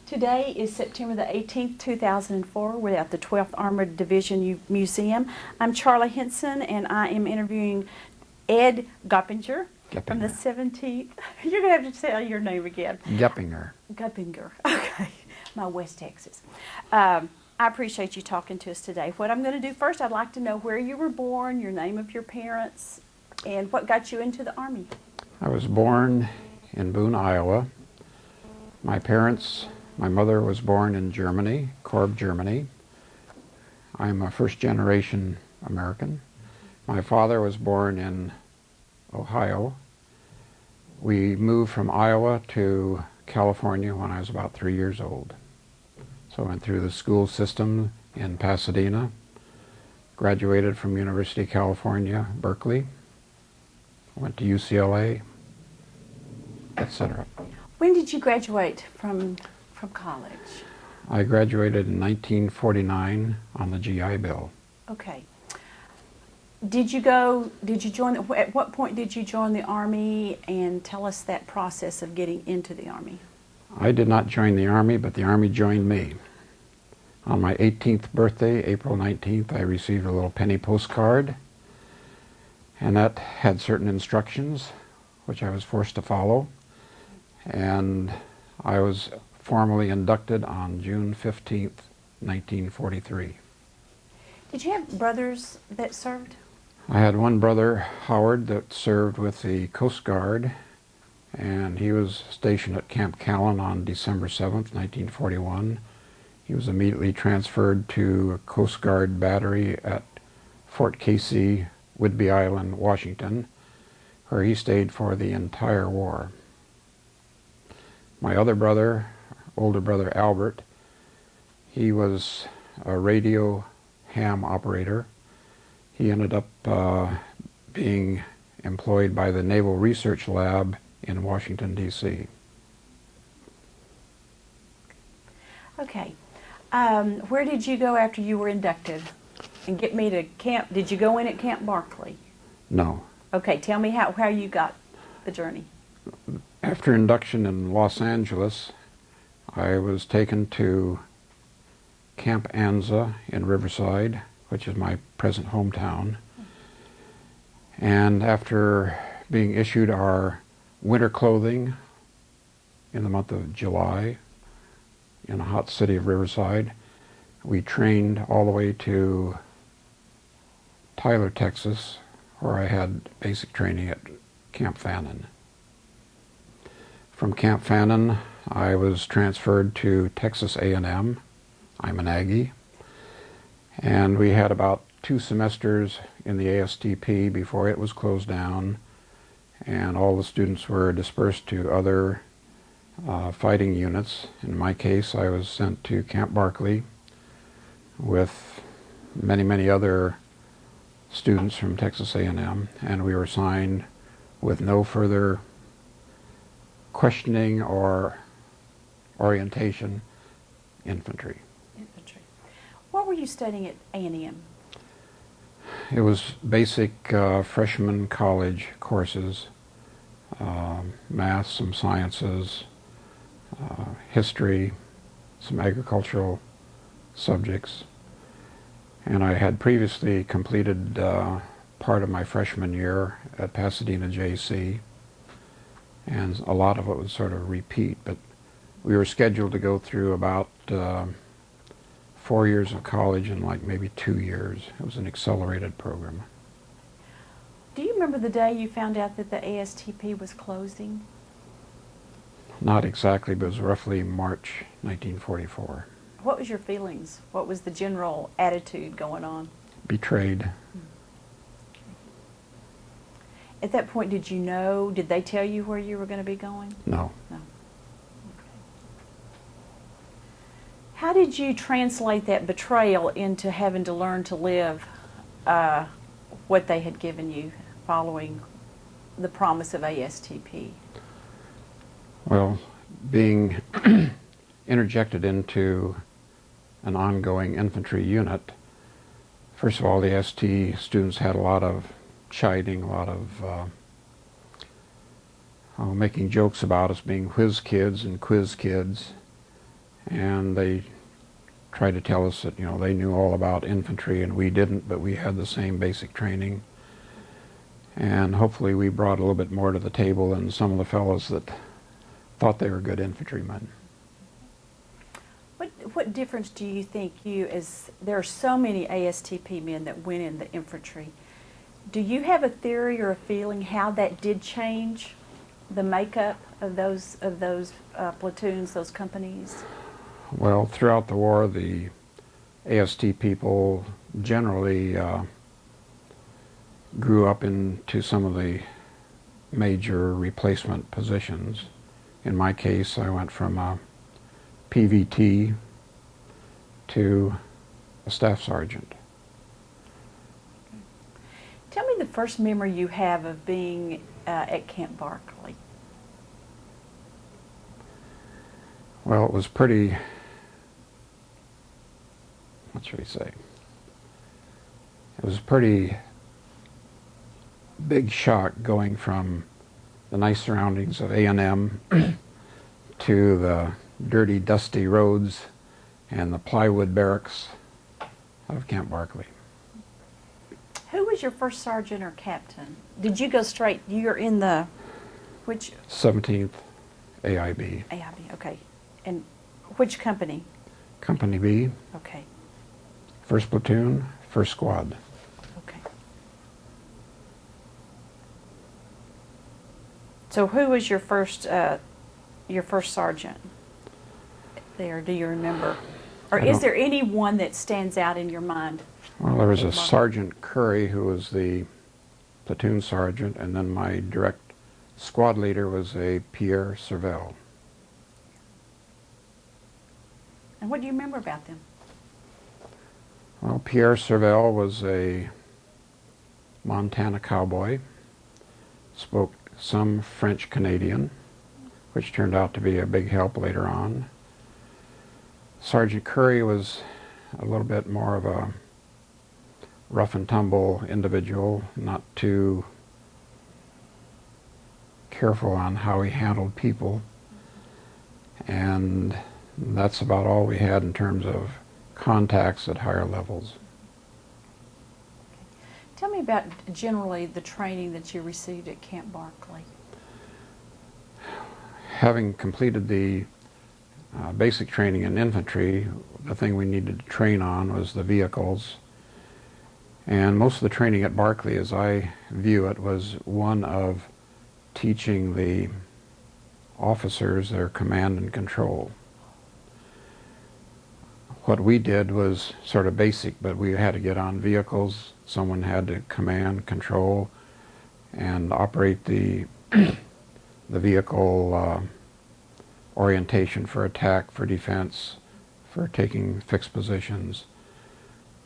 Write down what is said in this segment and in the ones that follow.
Today is September the 18th, 2004. We're at the 12th Armored Division Museum. I'm Charlie Henson, and I am interviewing Ed Goeppinger from the 17th. You're going to have to tell your name again. Goeppinger. Goeppinger. Okay. My West Texas. I appreciate you talking to us today. What I'm going to do first, I'd like to know where you were born, your name of your parents, and what got you into the Army. I was born in Boone, Iowa. My mother was born in Germany, Korb, Germany. I'm a first-generation American. My father was born in Ohio. We moved from Iowa to California when I was about 3 years old. So I went through the school system in Pasadena, graduated from University of California, Berkeley, went to UCLA, etc. When did you graduate from college? I graduated in 1949 on the GI Bill. Okay. At what point did you join the Army, and tell us that process of getting into the Army? I did not join the Army, but the Army joined me. On my 18th birthday, April 19th, I received a little penny postcard, and that had certain instructions, which I was forced to follow, and I was formally inducted on June 15th, 1943. Did you have brothers that served? I had one brother, Howard, that served with the Coast Guard, and he was stationed at Camp Callan on December 7th, 1941. He was immediately transferred to a Coast Guard battery at Fort Casey, Whidbey Island, Washington, where he stayed for the entire war. My other brother, older brother Albert, he was a radio ham operator. He ended up being employed by the Naval Research Lab in Washington, D.C. Okay. Where did you go after you were inducted? And get me to camp. Did you go in at Camp Barclay? No. Okay, tell me how you got the journey. After induction in Los Angeles, I was taken to Camp Anza in Riverside, which is my present hometown. And after being issued our winter clothing in the month of July in the hot city of Riverside, we trained all the way to Tyler, Texas, where I had basic training at Camp Fannin. From Camp Fannin, I was transferred to Texas A&M. I'm an Aggie. And we had about 2 semesters in the ASTP before it was closed down, and all the students were dispersed to other fighting units. In my case, I was sent to Camp Barclay with many other students from Texas A&M, and we were assigned with no further questioning or orientation, infantry. Infantry. What were you studying at A&M? It was basic freshman college courses, math, some sciences, history, some agricultural subjects. And I had previously completed part of my freshman year at Pasadena JC, and a lot of it was sort of repeat, but we were scheduled to go through about 4 years of college in like maybe 2 years. It was an accelerated program. Do you remember the day you found out that the ASTP was closing? Not exactly, but it was roughly March 1944. What was your feelings? What was the general attitude going on? Betrayed. At that point, did you know, did they tell you where you were going to be going? No. No. Okay. How did you translate that betrayal into having to learn to live what they had given you following the promise of ASTP? Well, being interjected into an ongoing infantry unit, first of all, the ST students had a lot of chiding, a lot of making jokes about us being whiz kids and quiz kids, and they tried to tell us that, you know, they knew all about infantry and we didn't, but we had the same basic training. And hopefully we brought a little bit more to the table than some of the fellows that thought they were good infantrymen. What difference do you think there are so many ASTP men that went in the infantry. Do you have a theory or a feeling how that did change the makeup of those platoons, those companies? Well, throughout the war, the AST people generally grew up into some of the major replacement positions. In my case, I went from a PVT to a staff sergeant. Tell me the first memory you have of being at Camp Barclay. Well, it was pretty, what should we say? It was a pretty big shock going from the nice surroundings of A&M to the dirty, dusty roads and the plywood barracks of Camp Barclay. Who was your first sergeant or captain? Did you go straight, you're in the, which? 17th AIB. AIB, okay. And which company? Company B. Okay. 1st Platoon, 1st Squad. Okay. So who was your first sergeant there? Do you remember? Or is there anyone that stands out in your mind? Well, there was a Sergeant Curry who was the platoon sergeant, and then my direct squad leader was a Pierre Servel. And what do you remember about them? Well, Pierre Servel was a Montana cowboy, spoke some French Canadian, which turned out to be a big help later on. Sergeant Curry was a little bit more of a rough and tumble individual, not too careful on how he handled people, and that's about all we had in terms of contacts at higher levels. Tell me about generally the training that you received at Camp Barclay. Having completed the basic training in infantry, the thing we needed to train on was the vehicles. And most of the training at Barclay, as I view it, was one of teaching the officers their command and control. What we did was sort of basic, but we had to get on vehicles. Someone had to command, control, and operate the the vehicle orientation for attack, for defense, for taking fixed positions.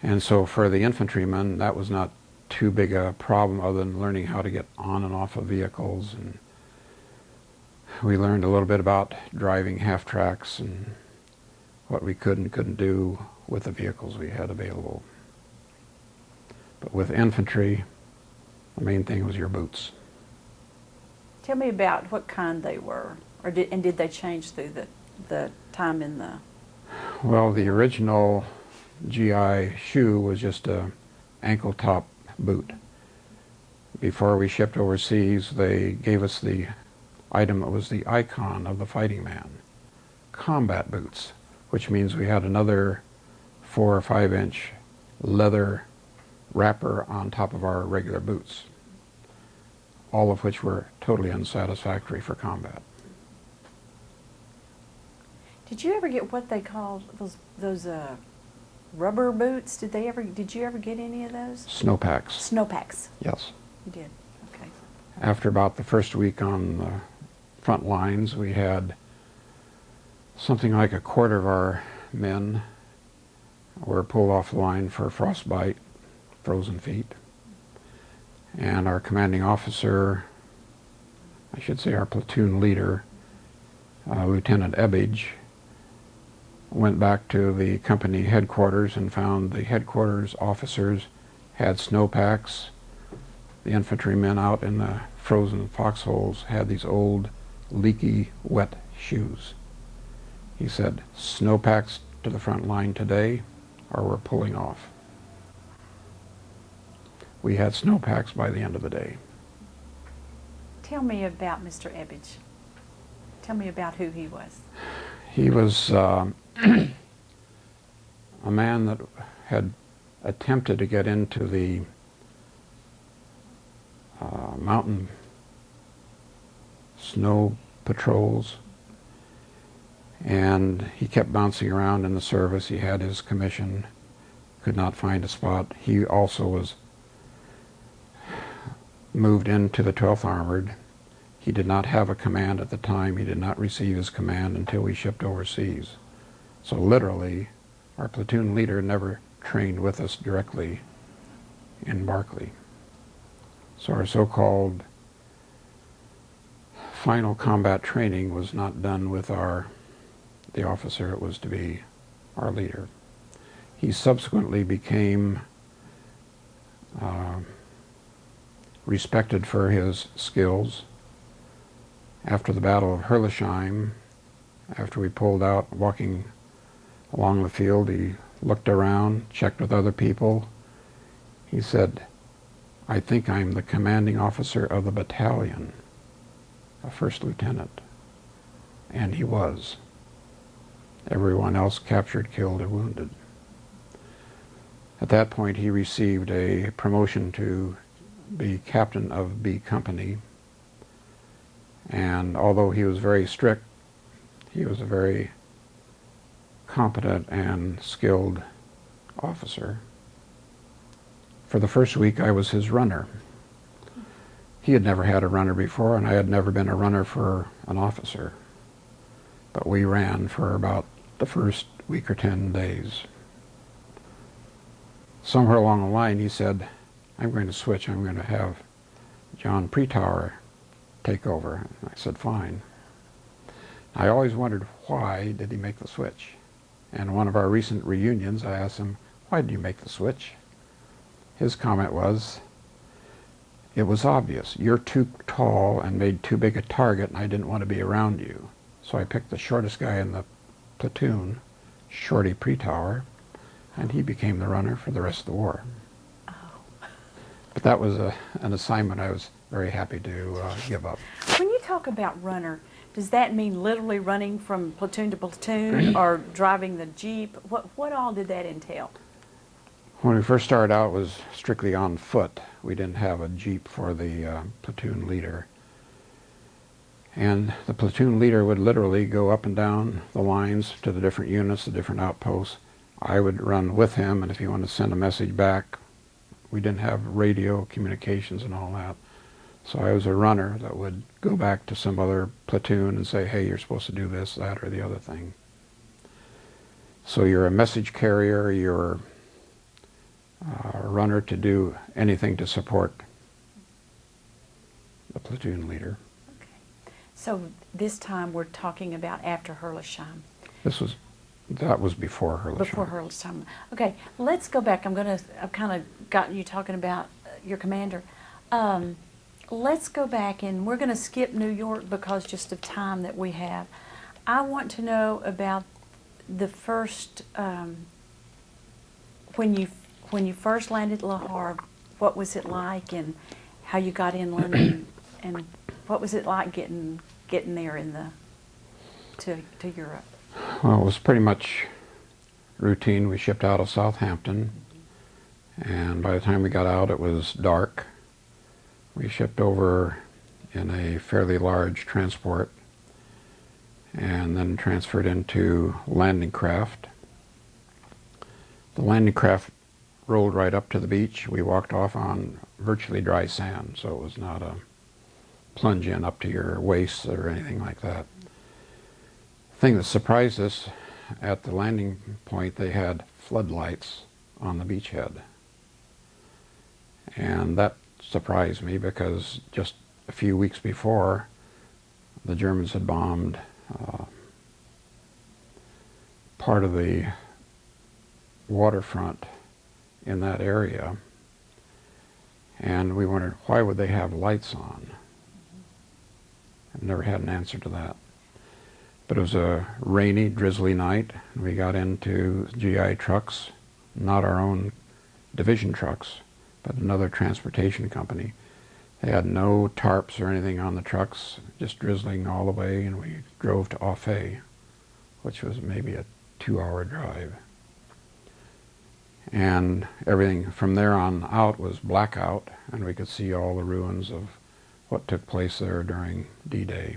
And so for the infantrymen, that was not too big a problem other than learning how to get on and off of vehicles. And we learned a little bit about driving half-tracks and what we could and couldn't do with the vehicles we had available. But with infantry, the main thing was your boots. Tell me about what kind they were, or did they change through the time in the... Well, the original GI shoe was just a ankle top boot. Before we shipped overseas, they gave us the item that was the icon of the fighting man, combat boots, which means we had another 4 or 5 inch leather wrapper on top of our regular boots, all of which were totally unsatisfactory for combat. Did you ever get what they called those rubber boots? Did you ever get any of those? Snowpacks. Snowpacks. Yes. You did. Okay. After about the first week on the front lines, we had something like a quarter of our men were pulled off the line for frostbite, frozen feet. And our commanding officer, I should say our platoon leader, Lieutenant Ebbage, went back to the company headquarters and found the headquarters officers had snowpacks. The infantrymen out in the frozen foxholes had these old, leaky, wet shoes. He said, snowpacks to the front line today, or we're pulling off. We had snowpacks by the end of the day. Tell me about Mr. Ebbage. Tell me about who he was. He was a man that had attempted to get into the mountain snow patrols, and he kept bouncing around in the service. He had his commission, could not find a spot. He also was moved into the 12th Armored. He did not have a command at the time. He did not receive his command until we shipped overseas. So literally, our platoon leader never trained with us directly in Barclay. So our so-called final combat training was not done with the officer it was to be our leader. He subsequently became respected for his skills. After the Battle of Herlesheim, after we pulled out, walking along the field, he looked around, checked with other people. He said, I think I'm the commanding officer of the battalion, a first lieutenant. And he was. Everyone else captured, killed, or wounded. At that point, he received a promotion to be captain of B Company. And although he was very strict, he was a very competent and skilled officer. For the first week, I was his runner. He had never had a runner before, and I had never been a runner for an officer. But we ran for about the first week or 10 days. Somewhere along the line, he said, I'm going to switch. I'm going to have John Pretower take over. And I said, fine. I always wondered, why did he make the switch? And one of our recent reunions, I asked him, why did you make the switch? His comment was, it was obvious. You're too tall and made too big a target, and I didn't want to be around you. So I picked the shortest guy in the platoon, Shorty Pretower, and he became the runner for the rest of the war. Oh. But that was an assignment I was very happy to give up. When you talk about runner, does that mean literally running from platoon to platoon or driving the Jeep? What all did that entail? When we first started out, it was strictly on foot. We didn't have a Jeep for the platoon leader. And the platoon leader would literally go up and down the lines to the different units, the different outposts. I would run with him, and if he wanted to send a message back, we didn't have radio communications and all that. So I was a runner that would go back to some other platoon and say, hey, you're supposed to do this, that, or the other thing. So you're a message carrier, you're a runner to do anything to support the platoon leader. Okay. So this time we're talking about after Herlesheim. That was before Herlesheim. Before Herlesheim. Okay, let's go back. I've kind of gotten you talking about your commander. Let's go back, and we're going to skip New York because just of time that we have. I want to know about the first, when you first landed at La Havre, what was it like, and how you got inland, and what was it like getting there to Europe? Well, it was pretty much routine. We shipped out of Southampton, and by the time we got out, it was dark. We shipped over in a fairly large transport and then transferred into landing craft. The landing craft rolled right up to the beach. We walked off on virtually dry sand, so it was not a plunge in up to your waist or anything like that. The thing that surprised us, at the landing point, they had floodlights on the beachhead. And that surprised me because just a few weeks before, the Germans had bombed part of the waterfront in that area, and we wondered, why would they have lights on? I've never had an answer to that. But it was a rainy, drizzly night. We got into GI trucks, not our own division trucks, but another transportation company. They had no tarps or anything on the trucks, just drizzling all the way, and we drove to Offay, which was maybe a 2-hour drive. And everything from there on out was blackout, and we could see all the ruins of what took place there during D-Day.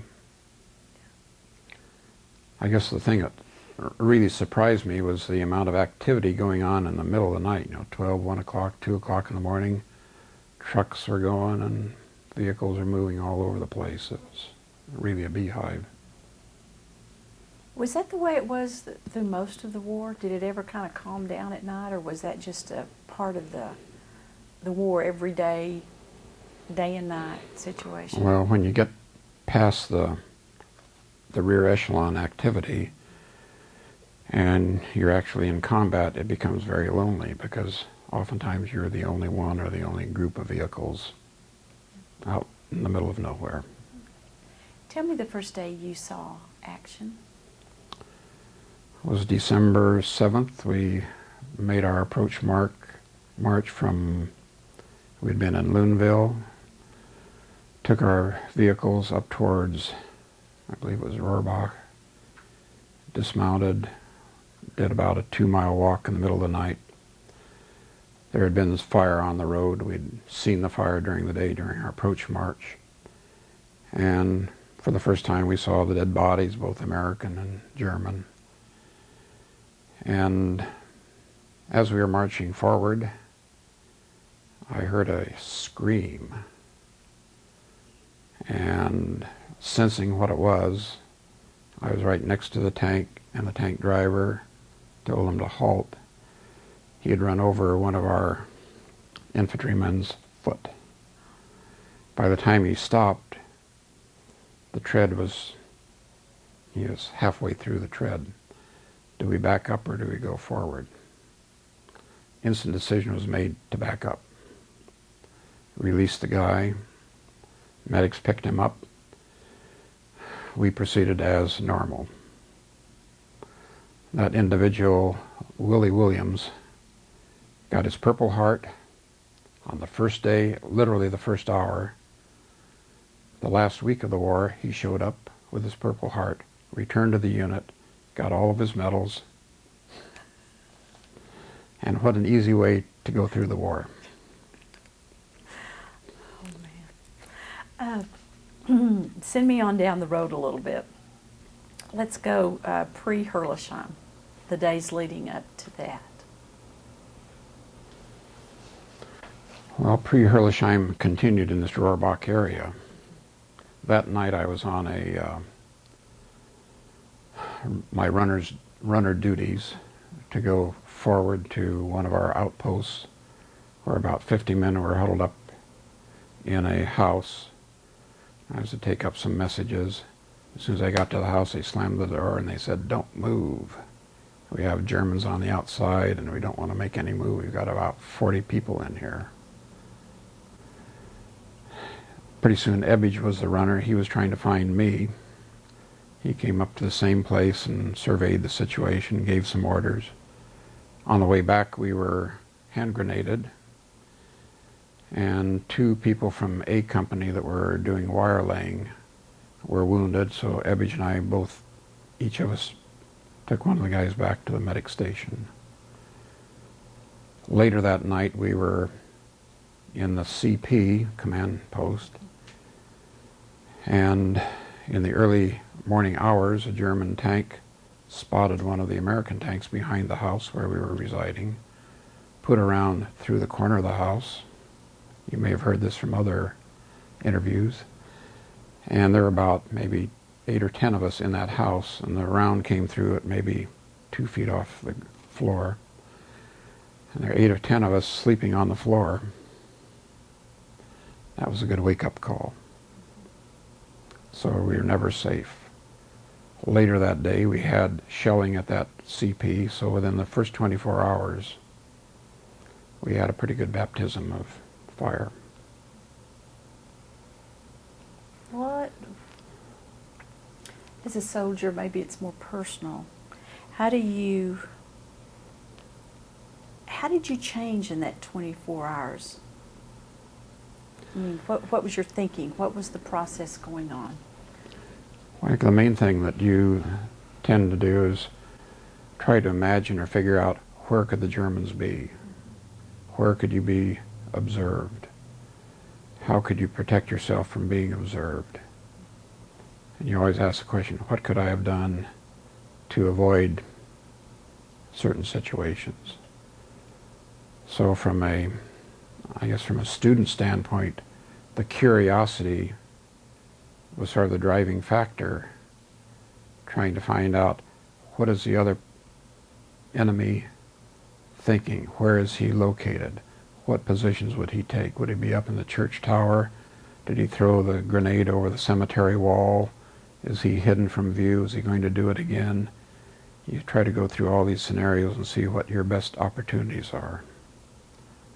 I guess the thing that really surprised me was the amount of activity going on in the middle of the night, 12, 1 o'clock, 2 o'clock in the morning. Trucks were going and vehicles are moving all over the place. It was really a beehive. Was that the way it was through most of the war? Did it ever kind of calm down at night, or was that just a part of the war every day, day and night situation? Well, when you get past the rear echelon activity and you're actually in combat, it becomes very lonely because oftentimes you're the only one or the only group of vehicles out in the middle of nowhere. Tell me the first day you saw action. It was December 7th. We made our approach march from, we'd been in Loonville, took our vehicles up towards, I believe it was Rohrbach, dismounted, did about a 2-mile walk in the middle of the night. There had been this fire on the road. We'd seen the fire during the day during our approach march. And for the first time we saw the dead bodies, both American and German. And as we were marching forward, I heard a scream. And sensing what it was, I was right next to the tank, and the tank driver told him to halt. He had run over one of our infantrymen's foot. By the time he stopped, the tread was, he was halfway through the tread. Do we back up or do we go forward? Instant decision was made to back up. Released the guy. Medics picked him up. We proceeded as normal. That individual, Willie Williams, got his Purple Heart on the first day, literally the first hour. The last week of the war, he showed up with his Purple Heart, returned to the unit, got all of his medals. And what an easy way to go through the war. Oh, man. Send me on down the road a little bit. Let's go pre-Herleshheim, the days leading up to that. Well, pre-Herleshheim continued in this Rohrbach area. That night I was on my runner duties to go forward to one of our outposts where about 50 men were huddled up in a house. I was to take up some messages. As soon as I got to the house, they slammed the door and they said, "Don't move. We have Germans on the outside and we don't want to make any move. We've got about 40 people in here." Pretty soon Ebbage was the runner. He was trying to find me. He came up to the same place and surveyed the situation, gave some orders. On the way back we were hand grenaded, and 2 people from A Company that were doing wire laying were wounded, so Ebbage and I both, each of us, took one of the guys back to the medic station. Later that night we were in the CP command post, and in the early morning hours a German tank spotted one of the American tanks behind the house where we were residing, put around through the corner of the house. You may have heard this from other interviews. And there were about maybe 8 or 10 of us in that house, and the round came through at maybe 2 feet off the floor. And there were 8 or 10 of us sleeping on the floor. That was a good wake-up call. So we were never safe. Later that day we had shelling at that CP, so within the first 24 hours we had a pretty good baptism of fire. What? As a soldier, maybe it's more personal. How did you change in that 24 hours? I mean, what was your thinking? What was the process going on? Well, I think the main thing that you tend to do is try to imagine or figure out where could the Germans be? Where could you be observed? How could you protect yourself from being observed? And you always ask the question, what could I have done to avoid certain situations? So from a student standpoint, the curiosity was sort of the driving factor, trying to find out what is the other enemy thinking? Where is he located? What positions would he take? Would he be up in the church tower? Did he throw the grenade over the cemetery wall? Is he hidden from view? Is he going to do it again? You try to go through all these scenarios and see what your best opportunities are.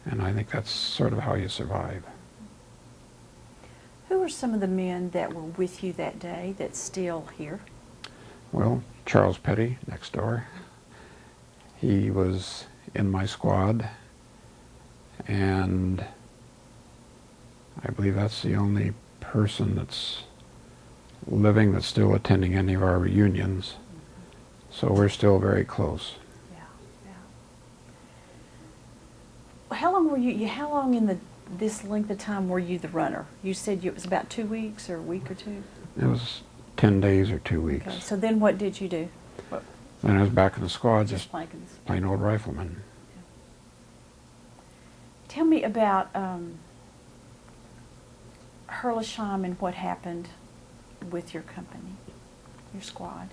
And I think that's sort of how you survive. Who were some of the men that were with you that day that's still here? Well, Charles Petty, next door. He was in my squad, and I believe that's the only person that's living that's still attending any of our reunions. So we're still very close. Yeah, yeah. How long were you? How long in this length of time were you the runner? You said it was about 2 weeks or a week or two. It was 10 days or 2 weeks. Okay. So then, what did you do? Then I was back in the squad, just Plankins. plain old rifleman. Tell me about Herlesheim and what happened with your company, your squad.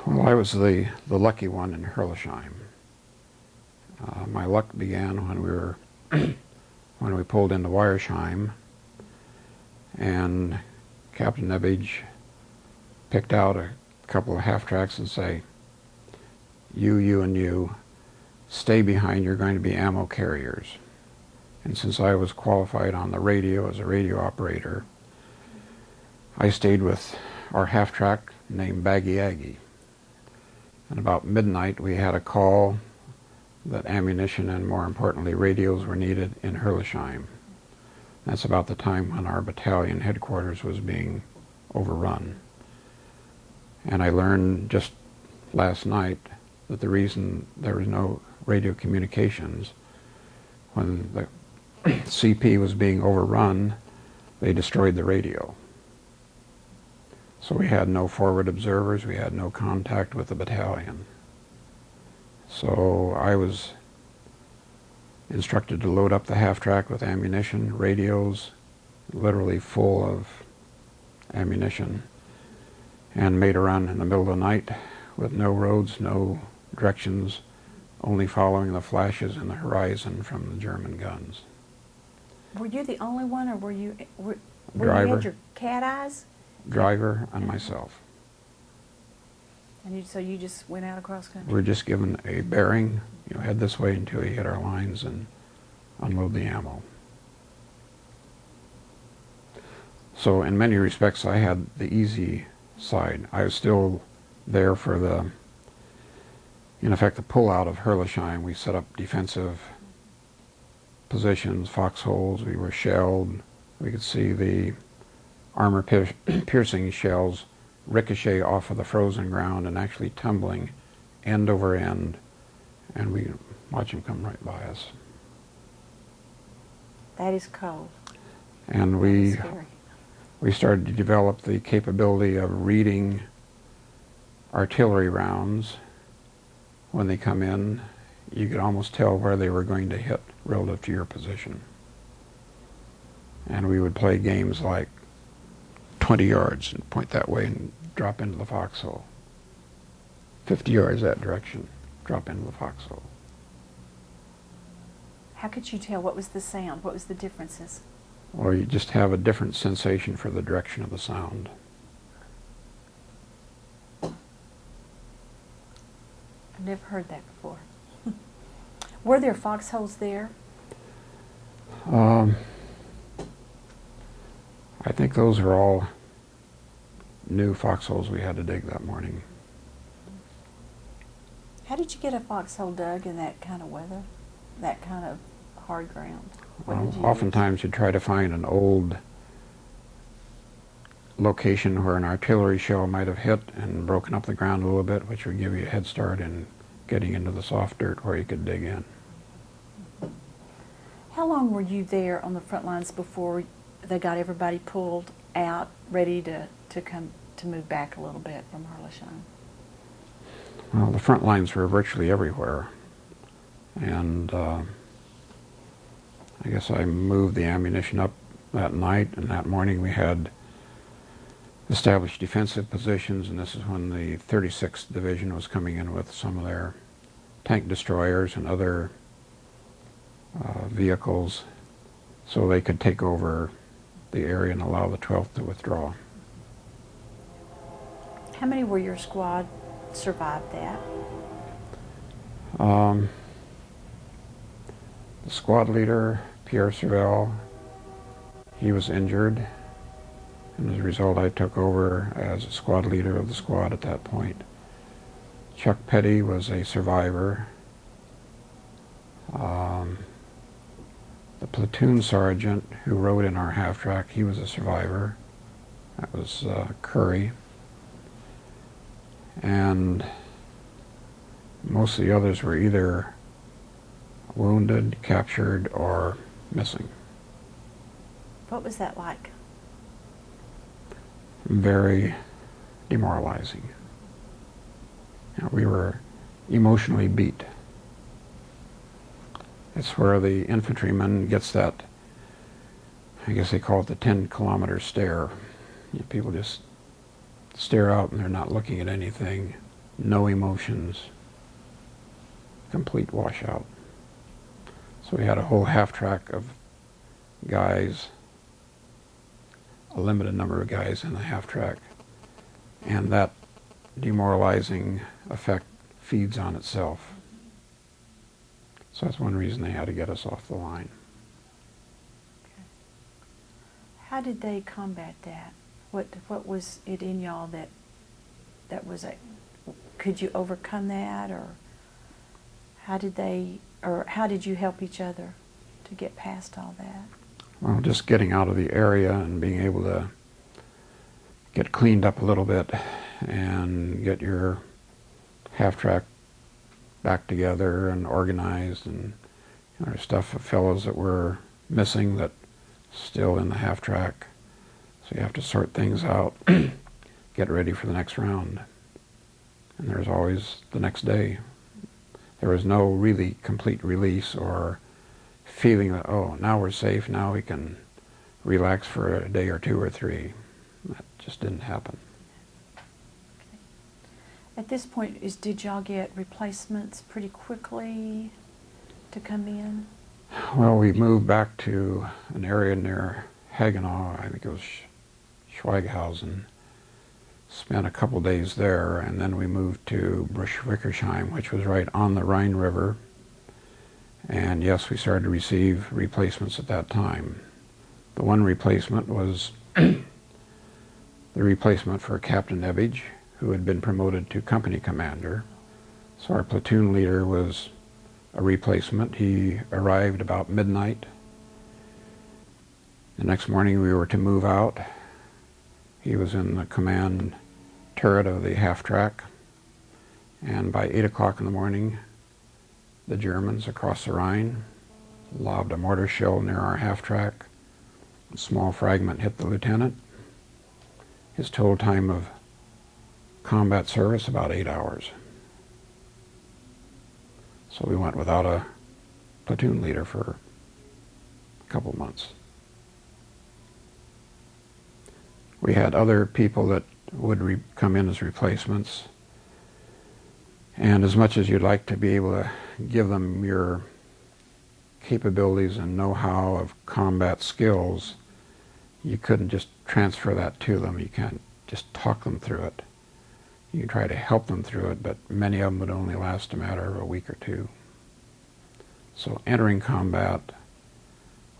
Well, I was the lucky one in Herlesheim. My luck began when we were when we pulled into Wiersheim, and Captain Nebbage picked out a couple of half-tracks and say, you and you, stay behind, you're going to be ammo carriers. And since I was qualified on the radio as a radio operator, I stayed with our half-track named Baggy Aggie. And about midnight we had a call that ammunition and, more importantly, radios were needed in Herlesheim. That's about the time when our battalion headquarters was being overrun. And I learned just last night that the reason there was no radio communications, when the CP was being overrun, they destroyed the radio. So we had no forward observers, we had no contact with the battalion. So I was instructed to load up the half-track with ammunition, radios, literally full of ammunition, and made a run in the middle of the night with no roads, no directions, only following the flashes in the horizon from the German guns. Were you the only one, or were you Driver. you had your cat eyes? Driver and myself. And so you just went out across country? We're just given a bearing, head this way until you hit our lines and unload the ammo. So in many respects I had the easy side. I was still there for in effect, the pull-out of Herlesheim. We set up defensive positions, foxholes, we were shelled. We could see the armor-piercing shells ricochet off of the frozen ground and actually tumbling end over end, and we watch them come right by us. That is cold. And we started to develop the capability of reading artillery rounds. When they come in, you could almost tell where they were going to hit relative to your position. And we would play games like 20 yards and point that way and drop into the foxhole. 50 yards that direction, drop into the foxhole. How could you tell? What was the sound? What was the differences? Or you just have a different sensation for the direction of the sound. I've never heard that before. Were there foxholes there? I think those are all new foxholes we had to dig that morning. How did you get a foxhole dug in that kind of weather, that kind of hard ground? What did you Oftentimes you'd try to find an old location where an artillery shell might have hit and broken up the ground a little bit, which would give you a head start in getting into the soft dirt where you could dig in. How long were you there on the front lines before they got everybody pulled out, ready to move back a little bit from Harleshine? Well, the front lines were virtually everywhere, and I guess I moved the ammunition up that night, and that morning we had established defensive positions, and this is when the 36th Division was coming in with some of their tank destroyers and other vehicles, so they could take over the area and allow the 12th to withdraw. How many were your squad survived that? The squad leader, Pierre Servel, he was injured, and as a result I took over as a squad leader of the squad at that point. Chuck Petty was a survivor. The platoon sergeant who rode in our half-track, he was a survivor. That was Curry. And most of the others were either wounded, captured, or missing. What was that like? Very demoralizing. You know, we were emotionally beat. It's where the infantryman gets that, I guess they call it the 10-kilometer stare. You know, people just stare out and they're not looking at anything, no emotions, complete washout. So we had a whole half-track of guys, a limited number of guys in the half-track, and that demoralizing effect feeds on itself. So that's one reason they had to get us off the line. Okay. How did they combat that? What was it in y'all that was a, could you overcome that, or how did you help each other to get past all that? Well, just getting out of the area and being able to get cleaned up a little bit and get your half-track back together and organized, and you know, there's stuff of fellows that were missing that still in the half-track. So you have to sort things out, get ready for the next round. And there's always the next day. There was no really complete release or feeling that, oh, now we're safe, now we can relax for a day or two or three. That just didn't happen. Okay. At this point, did y'all get replacements pretty quickly to come in? Well, we moved back to an area near Hagenau, I think it was Schweighausen, spent a couple days there, and then we moved to Bruch-Wickersheim, which was right on the Rhine River. And yes, we started to receive replacements at that time. The one replacement was the replacement for Captain Ebbage, who had been promoted to company commander. So our platoon leader was a replacement. He arrived about midnight. The next morning we were to move out. He was in the command turret of the half-track, and by 8 o'clock in the morning the Germans across the Rhine lobbed a mortar shell near our half-track. A small fragment hit the lieutenant. His total time of combat service, about 8 hours. So we went without a platoon leader for a couple months. We had other people that would come in as replacements, and as much as you'd like to be able to give them your capabilities and know-how of combat skills, you couldn't just transfer that to them. You can't just talk them through it. You can try to help them through it, but many of them would only last a matter of a week or two. So entering combat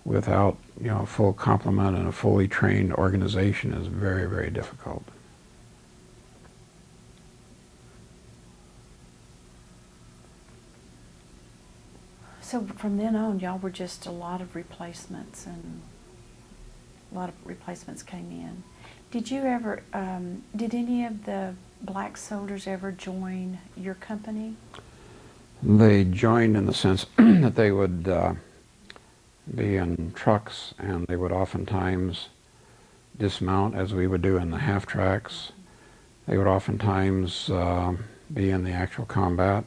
without, you know, a full complement and a fully trained organization is very, very difficult. So from then on, y'all were just a lot of replacements, and a lot of replacements came in. Did you ever, did any of the black soldiers ever join your company? They joined in the sense that they would be in trucks, and they would oftentimes dismount, as we would do in the half tracks. They would oftentimes be in the actual combat,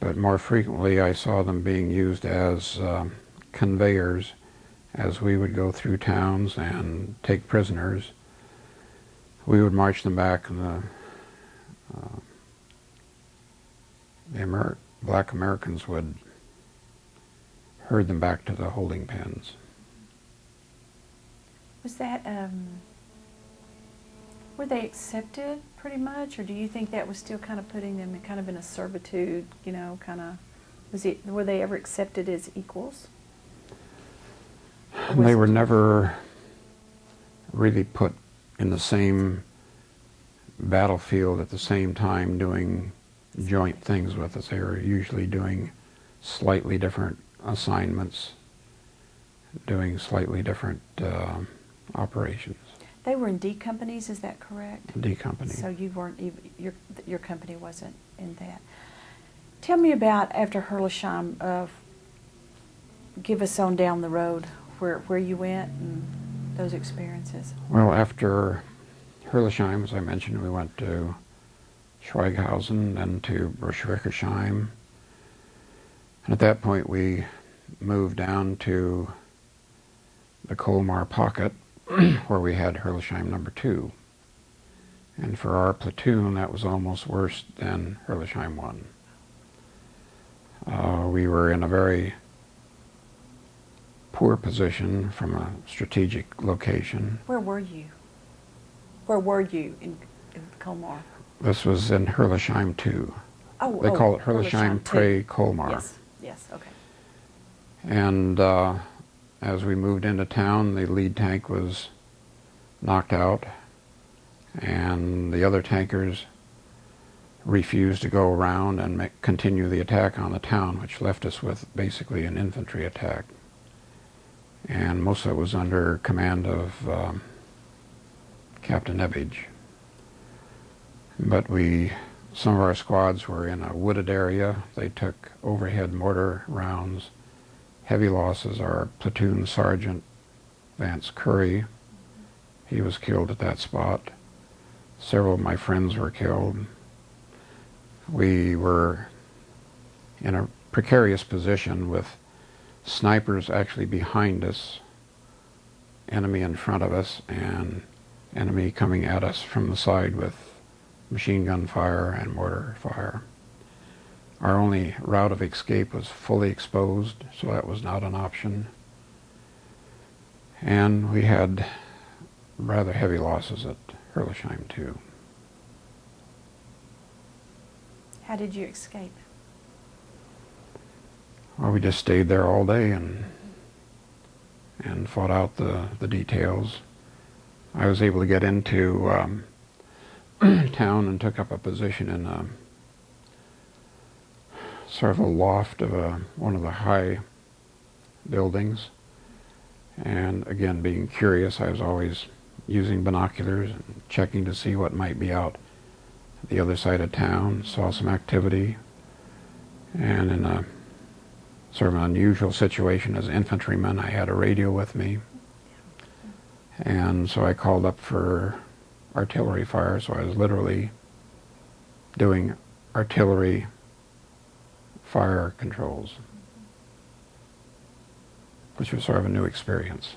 but more frequently I saw them being used as conveyors as we would go through towns and take prisoners. We would march them back, and the black Americans would herd them back to the holding pens. Was that, were they accepted pretty much, or do you think that was still kind of putting them kind of in a servitude, you know, kind of, were they ever accepted as equals? They were never really put in the same battlefield at the same time doing joint things with us. They were usually doing slightly different assignments, doing slightly different operations. They were in D companies, is that correct? D company. So you weren't even, your company wasn't in that. Tell me about after Herlesheim, give us on down the road where you went and those experiences. Well, after Herlesheim, as I mentioned, we went to Schweighausen, then to Berschwickersheim. And at that point we moved down to the Colmar pocket where we had Herlesheim number 2. And for our platoon, that was almost worse than Herlesheim 1. We were in a very poor position from a strategic location. Where were you? Where were you in Colmar? This was in Herlesheim 2. Oh, they call it Herlesheim Pre-Colmar. Yes, yes, okay. And as we moved into town, the lead tank was knocked out, and the other tankers refused to go around and continue the attack on the town, which left us with basically an infantry attack. And most of it was under command of Captain Ebbage. But some of our squads were in a wooded area. They took overhead mortar rounds, heavy losses. Our platoon sergeant, Vance Curry, he was killed at that spot. Several of my friends were killed. We were in a precarious position with snipers actually behind us, enemy in front of us, and enemy coming at us from the side with machine gun fire and mortar fire. Our only route of escape was fully exposed, so that was not an option. And we had rather heavy losses at Herlesheim too. How did you escape? Well, we just stayed there all day and fought out the details. I was able to get into town and took up a position in a sort of a loft of one of the high buildings. And again, being curious, I was always using binoculars and checking to see what might be out the other side of town. Saw some activity, and in a sort of an unusual situation as an infantryman, I had a radio with me, and so I called up for artillery fire. So I was literally doing artillery fire controls, which was sort of a new experience.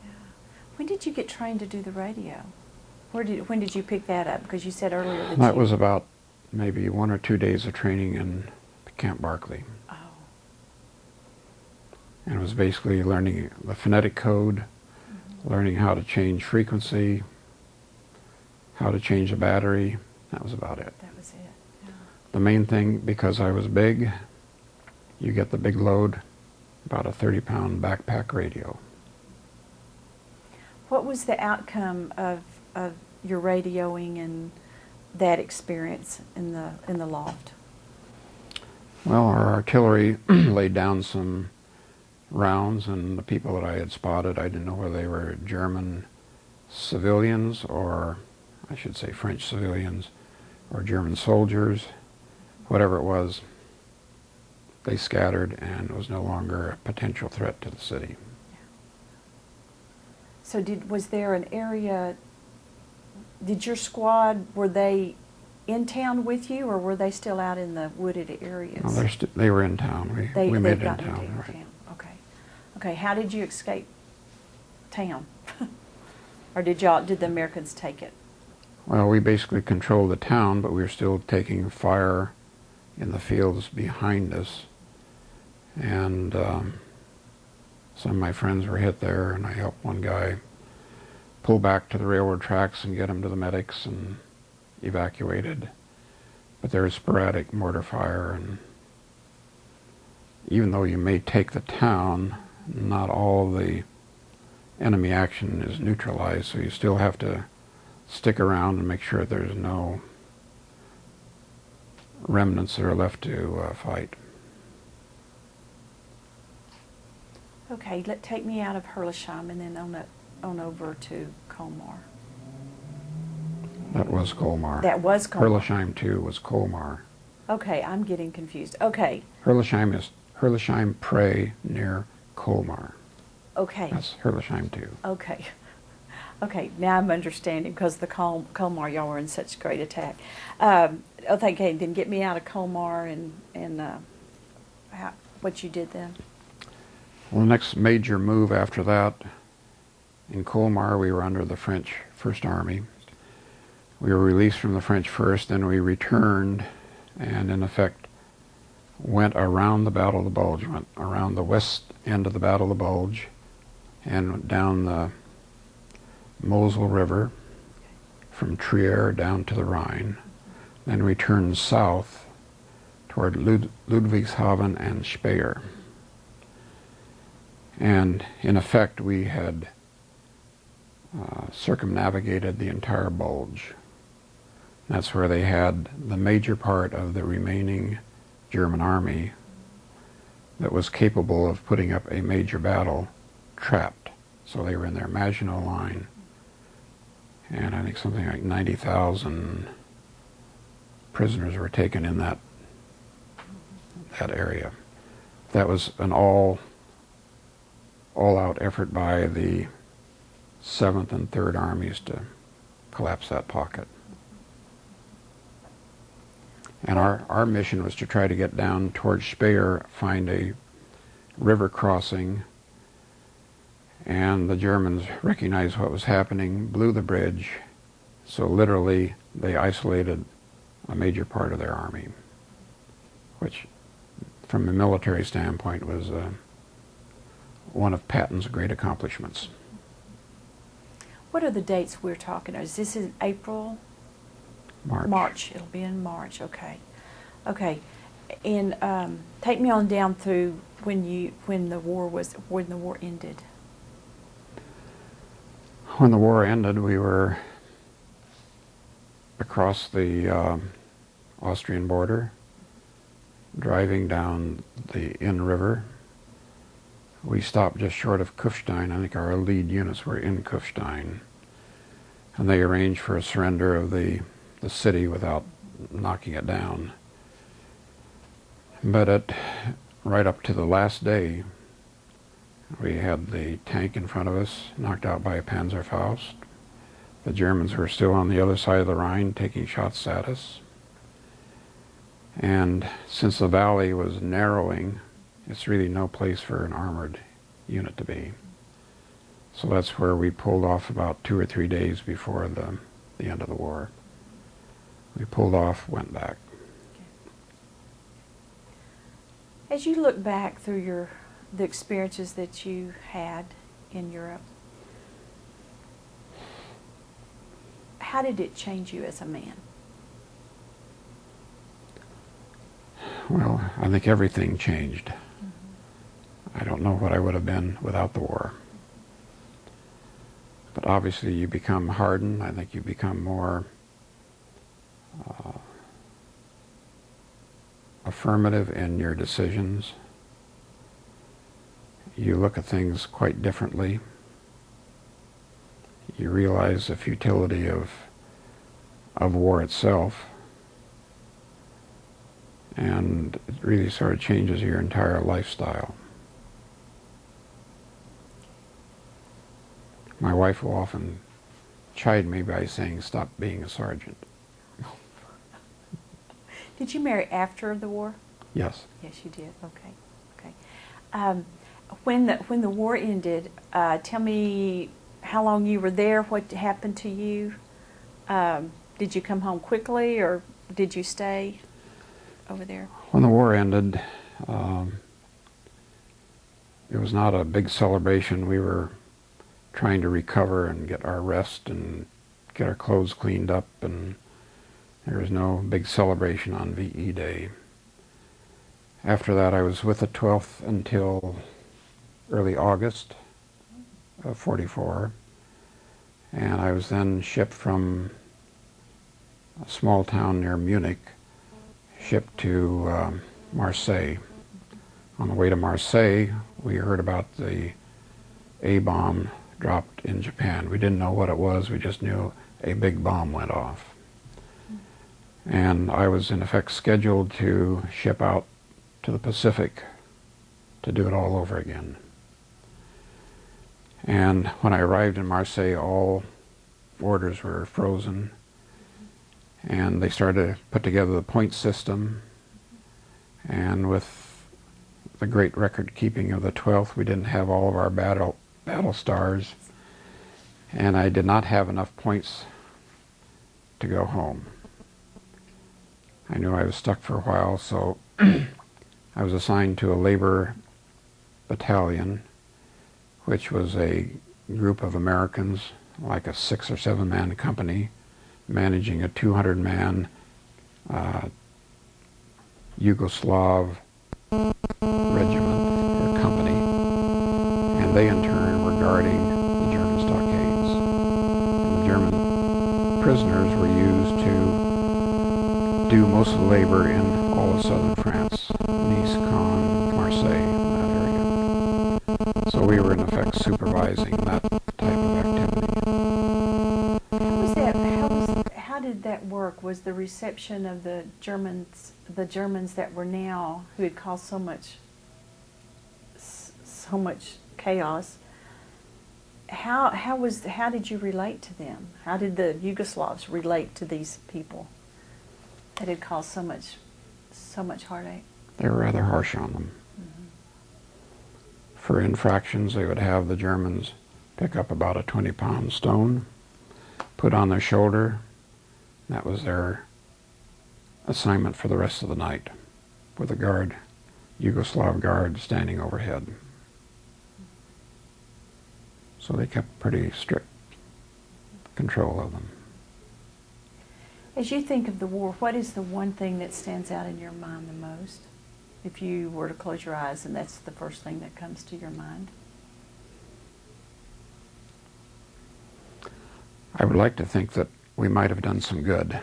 Yeah. When did you get trained to do the radio? When did you pick that up? Because you said earlier that was about maybe 1 or 2 days of training in Camp Barclay. Oh. And it was basically learning the phonetic code, learning how to change frequency, how to change a battery. That was about it. That was it. Yeah. The main thing, because I was big, you get the big load, about a 30-pound backpack radio. What was the outcome of your radioing and that experience in the loft? Well, our artillery laid down some rounds, and the people that I had spotted, I didn't know whether they were German civilians, or I should say French civilians, or German soldiers. Whatever it was, they scattered, and it was no longer a potential threat to the city. So was there an area, did your squad, were they in town with you, or were they still out in the wooded areas? No, they were in town. We made it in got town. into Right. town. Okay. Okay, how did you escape town? Or did the Americans take it? Well, we basically controlled the town, but we were still taking fire in the fields behind us. And some of my friends were hit there, and I helped one guy pull back to the railroad tracks and get him to the medics and evacuated. But there was sporadic mortar fire, and even though you may take the town, not all the enemy action is neutralized, so you still have to stick around and make sure there's no remnants that are left to fight. Okay, take me out of Herlesheim and then on over to Colmar. That was Colmar. That was Colmar. Herlesheim, too, was Colmar. Okay, I'm getting confused. Okay. Herlesheim is Herlesheim Prey near Colmar. Okay. That's Herlesheim, too. Okay. Okay, now I'm understanding, because the Colmar, y'all were in such great attack. Okay, then get me out of Colmar and what you did then. Well, the next major move after that, in Colmar, we were under the French First Army. We were released from the French first, then we returned, and in effect went around the Battle of the Bulge, went around the west end of the Battle of the Bulge, and down the Mosel River from Trier down to the Rhine, then returned south toward Ludwigshafen and Speyer. And in effect, we had circumnavigated the entire bulge. That's where they had the major part of the remaining German army that was capable of putting up a major battle trapped. So they were in their Maginot Line, and I think something like 90,000 prisoners were taken in that area. That was an all-out effort by the 7th and 3rd Armies to collapse that pocket. And our mission was to try to get down towards Speyer, find a river crossing, and the Germans recognized what was happening, blew the bridge, so literally they isolated a major part of their army, which from a military standpoint was one of Patton's great accomplishments. What are the dates we're talking about? Is this in April? March. March. It'll be in March. Okay. Okay. And take me on down through when the war ended. When the war ended, we were across the Austrian border, driving down the Inn River. We stopped just short of Kufstein. I think our lead units were in Kufstein, and they arranged for a surrender of the city without knocking it down. But right up to the last day, we had the tank in front of us knocked out by a Panzerfaust. The Germans were still on the other side of the Rhine taking shots at us. And since the valley was narrowing, it's really no place for an armored unit to be. So that's where we pulled off about 2 or 3 days before the end of the war. We pulled off, went back. As you look back through the experiences that you had in Europe, how did it change you as a man? Well, I think everything changed. I don't know what I would have been without the war. But obviously you become hardened. I think you become more affirmative in your decisions. You look at things quite differently. You realize the futility of war itself, and it really sort of changes your entire lifestyle. My wife will often chide me by saying, "Stop being a sergeant." Did you marry after the war? Yes. Yes, you did. Okay. Okay. When the war ended, tell me how long you were there. What happened to you? Did you come home quickly, or did you stay over there? When the war ended, it was not a big celebration. We were trying to recover and get our rest and get our clothes cleaned up, and there was no big celebration on VE Day. After that, I was with the 12th until early August of '44, and I was then shipped from a small town near Munich, shipped to Marseille. On the way to Marseille, we heard about the A-bomb dropped in Japan. We didn't know what it was, we just knew a big bomb went off. And I was in effect scheduled to ship out to the Pacific to do it all over again. And when I arrived in Marseille, all orders were frozen, and they started to put together the point system, and with the great record keeping of the 12th, we didn't have all of our battle stars, and I did not have enough points to go home. I knew I was stuck for a while, so I was assigned to a labor battalion, which was a group of Americans, like a 6 or 7 man company, managing a 200-man Yugoslav regiment or company, and they in turn were guarding the German stockades. And the German prisoners were used to do most of the labor in all of southern France, Nice, Caen, Marseille, in that area. So we were in effect supervising that type of activity. How did that work? Was the reception of the Germans that were now, who had caused so much chaos, how did you relate to them? How did the Yugoslavs relate to these people that had caused so much heartache? They were rather harsh on them. Mm-hmm. For infractions, they would have the Germans pick up about a 20-pound stone, put on their shoulder. That was their assignment for the rest of the night, with a guard, Yugoslav guard, standing overhead. So they kept pretty strict control of them. As you think of the war, what is the one thing that stands out in your mind the most? If you were to close your eyes and that's the first thing that comes to your mind. I would like to think that we might have done some good.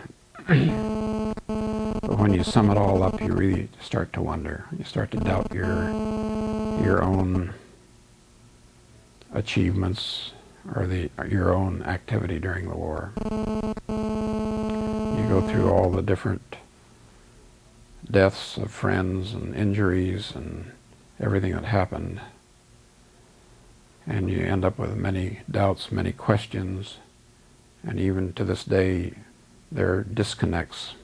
But when you sum it all up, you really start to wonder. You start to doubt your own achievements or your own activity during the war. You go through all the different deaths of friends and injuries and everything that happened, and you end up with many doubts, many questions, and even to this day there are disconnects.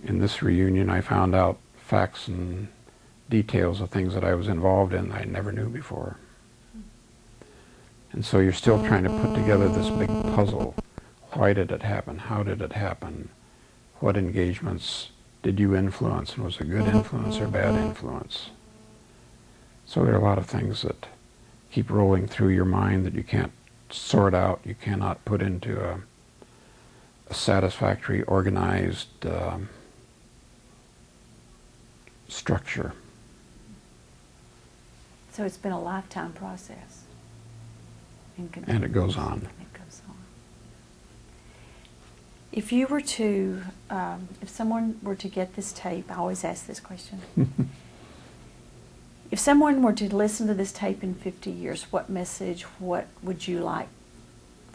In this reunion I found out facts and details of things that I was involved in I never knew before. And so you're still trying to put together this big puzzle. Why did it happen? How did it happen? What engagements did you influence? And was it good influence or bad influence? So there are a lot of things that keep rolling through your mind that you can't sort out, you cannot put into a satisfactory, organized structure. So it's been a lifetime process. And it goes on. It goes on. If you were to, if someone were to get this tape, I always ask this question. If someone were to listen to this tape in 50 years, what message, what would you like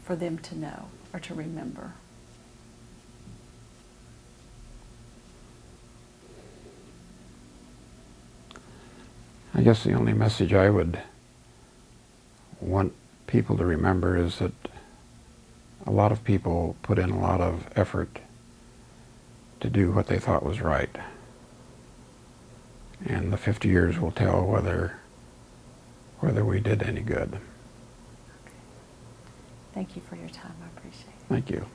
for them to know or to remember? I guess the only message I would want people to remember is that a lot of people put in a lot of effort to do what they thought was right. And the 50 years will tell whether we did any good. Thank you for your time. I appreciate it. Thank you.